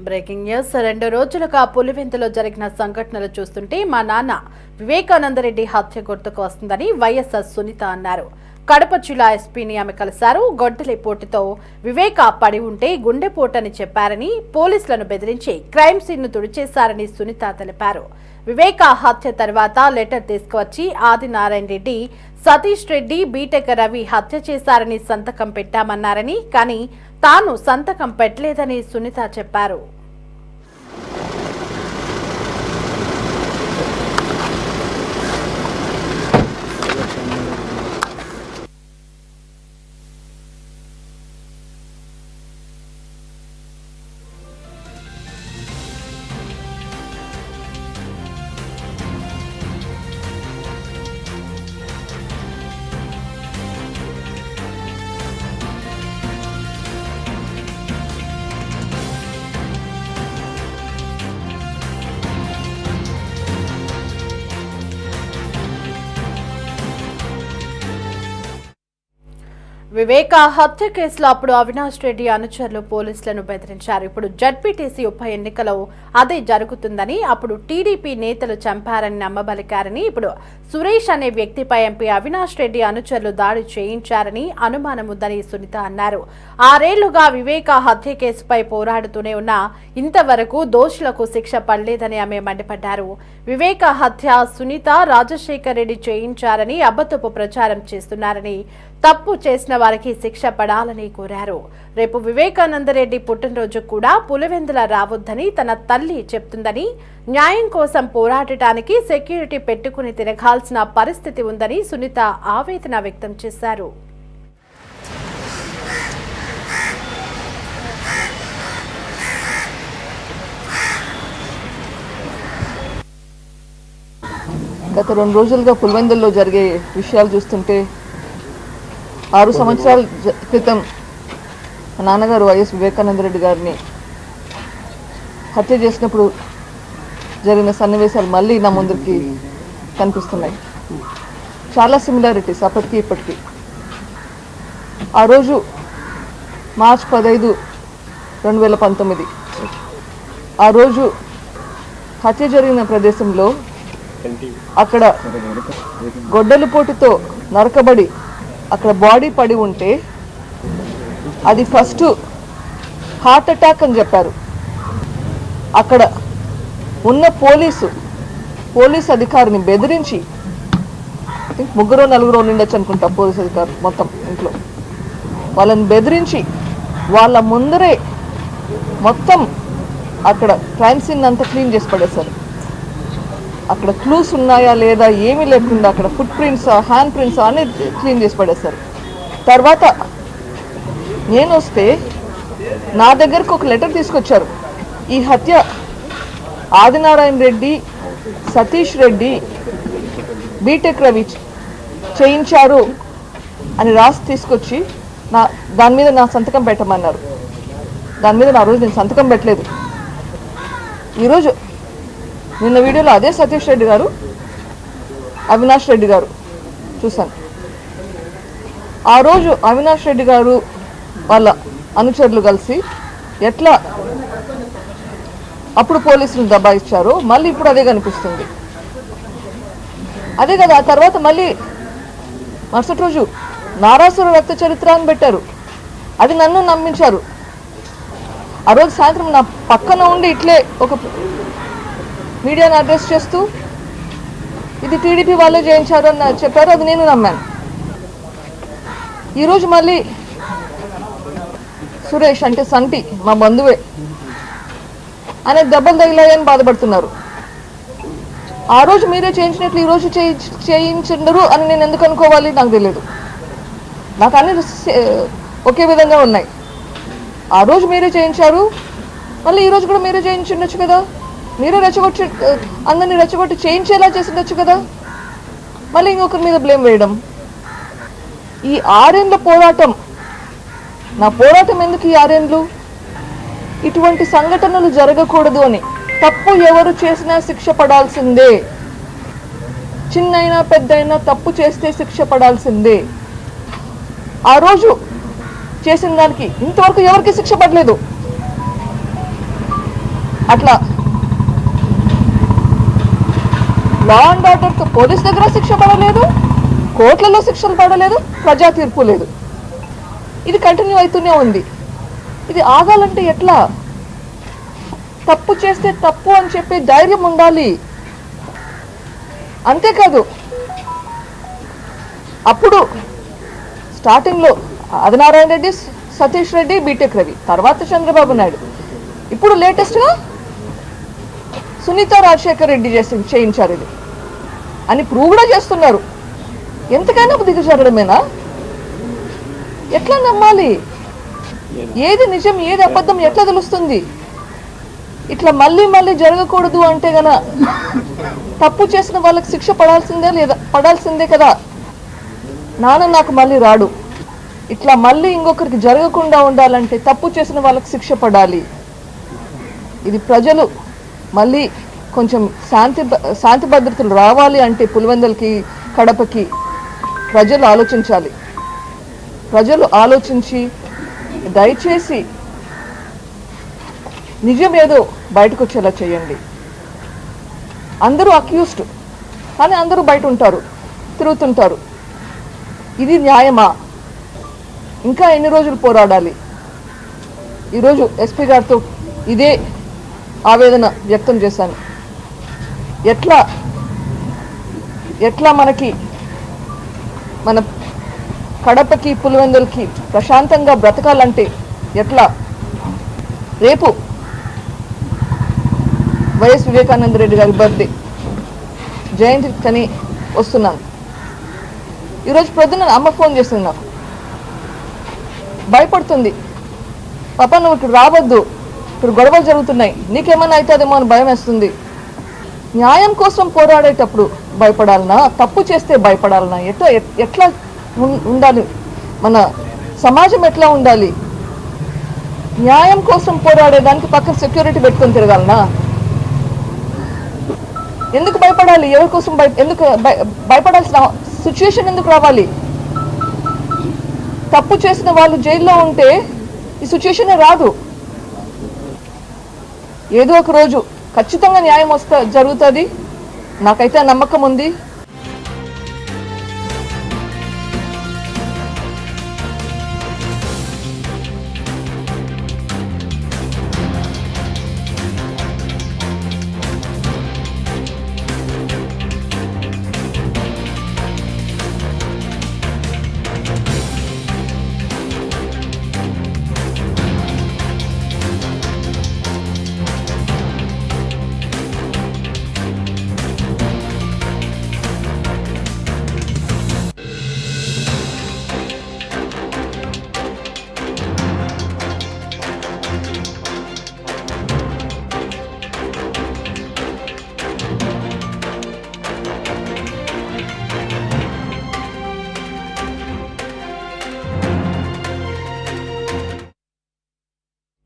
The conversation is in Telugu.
Breaking news. 2 రోజులుగా పులివెందులో జరిగిన సంఘటనలు చూస్తుంటే మా నాన్న వివేకానందరెడ్డి హత్య గుర్తుకు వస్తుందని వైఎస్ఆర్ సునీత అన్నారు. కడప జిల్లా ఎస్పీని ఆమె కలిశారు. గొడ్డలిపోటుతో వివేక పడి ఉంటే గుండెపోటని చెప్పారని, పోలీసులను బెదిరించి క్రైమ్ సీన్ ను తుడిచేశారని సునీత తెలిపారు. వివేక హత్య తర్వాత లెటర్ తీసుకువచ్చి ఆదినారాయణ రెడ్డి, సతీష్ రెడ్డి, బీటెక్ రవి హత్య చేశారని సంతకం పెట్టామన్నారని, కానీ తాను సంతకం పెట్టలేదని సునీత చెప్పారు. వివేక హత్య కేసులో అప్పుడు అవినాష్ రెడ్డి అనుచరులు పోలీసులను బెదిరించారు. ఇప్పుడు జడ్పీటీసీ ఉప ఎన్నికలో అదే జరుగుతుందని, అప్పుడు టీడీపీ నేతలు చంపారని నమ్మబలికారని, ఇప్పుడు సురేష్ అనే వ్యక్తిపై ఎంపీ అవినాష్ రెడ్డి అనుచరులు దాడి చేయించారని అనుమానం ఉందని సునీత అన్నారు. 6 ఏళ్లుగా వివేక హత్య కేసుపై పోరాడుతూనే ఉన్నా ఇంతవరకు దోషులకు శిక్ష పడలేదని ఆమె మండిపడ్డారు. వివేక హత్య సునీత, రాజశేఖర్ రెడ్డి చేయించారని అబద్ధపు ప్రచారం చేస్తున్నారని, తప్పు చేసిన వారికి శిక్ష పడాలని కోరారు. రేపు వివేకానందరెడ్డి పుట్టినరోజు కూడా పులివెందుల రావొద్దని తన తల్లి చెప్తుందని, న్యాయం కోసం పోరాడటానికి సెక్యూరిటీ పెట్టుకుని తిరగాల్సిన పరిస్థితి ఉందని సునీత ఆవేదన వ్యక్తం చేశారు. గత 2 రోజులుగా పులివెందుల్లో జరిగే విషయాలు చూస్తుంటే 6 సంవత్సరాల క్రితం మా నాన్నగారు వైఎస్ వివేకానందరెడ్డి గారిని హత్య చేసినప్పుడు జరిగిన సన్నివేశాలు మళ్ళీ నా ముందుకి కనిపిస్తున్నాయి. చాలా సిమిలారిటీస్ అప్పటికి ఇప్పటికీ. ఆ రోజు మార్చి 15, 2019 ఆ రోజు హత్య జరిగిన ప్రదేశంలో అక్కడ గొడ్డలిపోటుతో నరకబడి అక్కడ బాడీ పడి ఉంటే అది ఫస్ట్ హార్ట్ అటాక్ అని చెప్పారు. అక్కడ ఉన్న పోలీస్ అధికారిని బెదిరించి, 3-4 ఉండొచ్చు అనుకుంటా పోలీస్ అధికారులు మొత్తం ఇంట్లో, వాళ్ళని బెదిరించి వాళ్ళ ముందరే మొత్తం అక్కడ క్రైమ్ సీన్ అంతా క్లీన్ చేసి పడేశారు. అక్కడ క్లూస్ ఉన్నాయా లేదా ఏమీ లేకుండా అక్కడ ఫుట్ ప్రింట్స్, హ్యాండ్ ప్రింట్స్ అన్ని క్లీన్ చేసి పడేశారు. తర్వాత నేను వస్తే నా దగ్గరకు ఒక లెటర్ తీసుకొచ్చారు. ఈ హత్య ఆదినారాయణ రెడ్డి, సతీష్ రెడ్డి, బీటెక్ రవి చేయించారు అని రాసి తీసుకొచ్చి దాని మీద నా సంతకం పెట్టమన్నారు. దాని మీద నా రోజు నేను సంతకం పెట్టలేదు. ఈరోజు నిన్న వీడియోలో అదే సతీష్ రెడ్డి గారు, అవినాష్ రెడ్డి గారు చూశాను. ఆ రోజు అవినాష్ రెడ్డి గారు వాళ్ళ అనుచరులు కలిసి ఎట్లా అప్పుడు పోలీసులు దబాయిచ్చారో మళ్ళీ ఇప్పుడు అదే కనిపిస్తుంది. అదే కదా. ఆ తర్వాత మళ్ళీ మరుసటి రోజు నారాసుర రక్త చరిత్ర అని పెట్టారు. అది నన్ను నమ్మించారు. ఆ రోజు సాయంత్రం నా పక్కన ఉండి ఇట్లే ఒక మీడియాను అడ్రస్ చేస్తూ ఇది టీడీపీ వాళ్ళే చేయించారు అని చెప్పారు. అది నేను నమ్మాను. ఈరోజు మళ్ళీ సురేష్ అంటే సంటి మా బంధువే అనే దెబ్బలు తగిలాయని బాధపడుతున్నారు. ఆ రోజు మీరే చేయించినట్లు ఈరోజు చేయించండరు అని నేను ఎందుకు అనుకోవాలి నాకు తెలియదు. నాకు అన్ని ఒకే విధంగా ఉన్నాయి. ఆ రోజు మీరే చేయించారు, మళ్ళీ ఈరోజు కూడా మీరే చేయించుండొచ్చు కదా. మీరే అందరినీ రెచ్చగొట్టి చేయించేలా చేసిండొచ్చు కదా. మళ్ళీ ఇంకొకరి మీద బ్లేమ్ వేయడం. ఈ 6 ఏళ్ల పోరాటం, నా పోరాటం ఎందుకు ఈ 6 ఏళ్ళు? ఇటువంటి సంఘటనలు జరగకూడదు అని. తప్పు ఎవరు చేసినా శిక్ష పడాల్సిందే. చిన్నైనా పెద్దైనా తప్పు చేస్తే శిక్ష పడాల్సిందే. ఆ రోజు చేసిన దానికి ఇంతవరకు ఎవరికి శిక్ష పడలేదు. అట్లా లా అండ్ ఆర్డర్తో పోలీస్ దగ్గర శిక్ష పడలేదు, కోర్టులలో శిక్షలు పడలేదు, ప్రజా తీర్పు లేదు. ఇది కంటిన్యూ అవుతూనే ఉంది. ఇది ఆగాలంటే ఎట్లా? తప్పు చేస్తే తప్పు అని చెప్పే ధైర్యం ఉండాలి. అంతేకాదు, అప్పుడు స్టార్టింగ్లో ఆదినారాయణ రెడ్డి, సతీష్ రెడ్డి, బీటెక్ రవి, తర్వాత చంద్రబాబు నాయుడు, ఇప్పుడు లేటెస్ట్గా సునీత రాజశేఖర్ రెడ్డి చేయించారు ఇది అని ప్రూవ్ కూడా చేస్తున్నారు. ఎంతకైనా దిగజారడమేనా? ఎట్లా నమ్మాలి? ఏది నిజం ఏది అబద్ధం ఎట్లా తెలుస్తుంది? ఇట్లా మళ్ళీ మళ్ళీ జరగకూడదు అంటే గన తప్పు చేసిన వాళ్ళకి శిక్ష పడాల్సిందే కదా. నాన్న నాకు మళ్ళీ రాడు. ఇట్లా మళ్ళీ ఇంకొకరికి జరగకుండా ఉండాలంటే తప్పు చేసిన వాళ్ళకి శిక్ష పడాలి. ఇది ప్రజలు మళ్ళీ కొంచెం శాంతి భద్రతలు రావాలి అంటే పులివెందులకి, కడపకి ప్రజలు ఆలోచించాలి. ప్రజలు ఆలోచించి దయచేసి నిజం ఏదో బయటకు వచ్చేలా చేయండి. అందరూ అక్యూస్డ్, కానీ అందరూ బయట ఉంటారు, తిరుగుతుంటారు. ఇది న్యాయమా? ఇంకా ఎన్ని రోజులు పోరాడాలి? ఈరోజు ఎస్పీ గారితో ఇదే ఆవేదన వ్యక్తం చేశాను. ఎట్లా మనకి మన కడపకి, పులివెందులకి ప్రశాంతంగా బ్రతకాలంటే ఎట్లా? రేపు వైఎస్ వివేకానంద రెడ్డి గారి బర్త్డే జయంతి కని వస్తున్నాను. ఈరోజు ప్రొద్దున అమ్మ ఫోన్ చేస్తుంది నాకు, భయపడుతుంది. పాప నువ్వు ఇక్కడ రావద్దు, ఇక్కడ గొడవలు జరుగుతున్నాయి, నీకేమన్నా అవుతుందేమో అని భయం వేస్తుంది. న్యాయం కోసం పోరాడేటప్పుడు భయపడాలనా? తప్పు చేస్తే భయపడాలనా? ఎట్లా ఉండాలి? మన సమాజం ఎట్లా ఉండాలి? న్యాయం కోసం పోరాడేదానికి పక్కన సెక్యూరిటీ పెట్టుకొని తిరగాలనా? ఎందుకు భయపడాలి? ఎవరి కోసం ఎందుకు భయపడాల్సిన సిచ్యుయేషన్ ఎందుకు రావాలి? తప్పు చేసిన వాళ్ళు జైల్లో ఉంటే ఈ సిచ్యుయేషన్ రాదు. ఏదో ఒక రోజు ఖచ్చితంగా న్యాయం జరుగుతుంది. నాకైతే నమ్మకం ఉంది.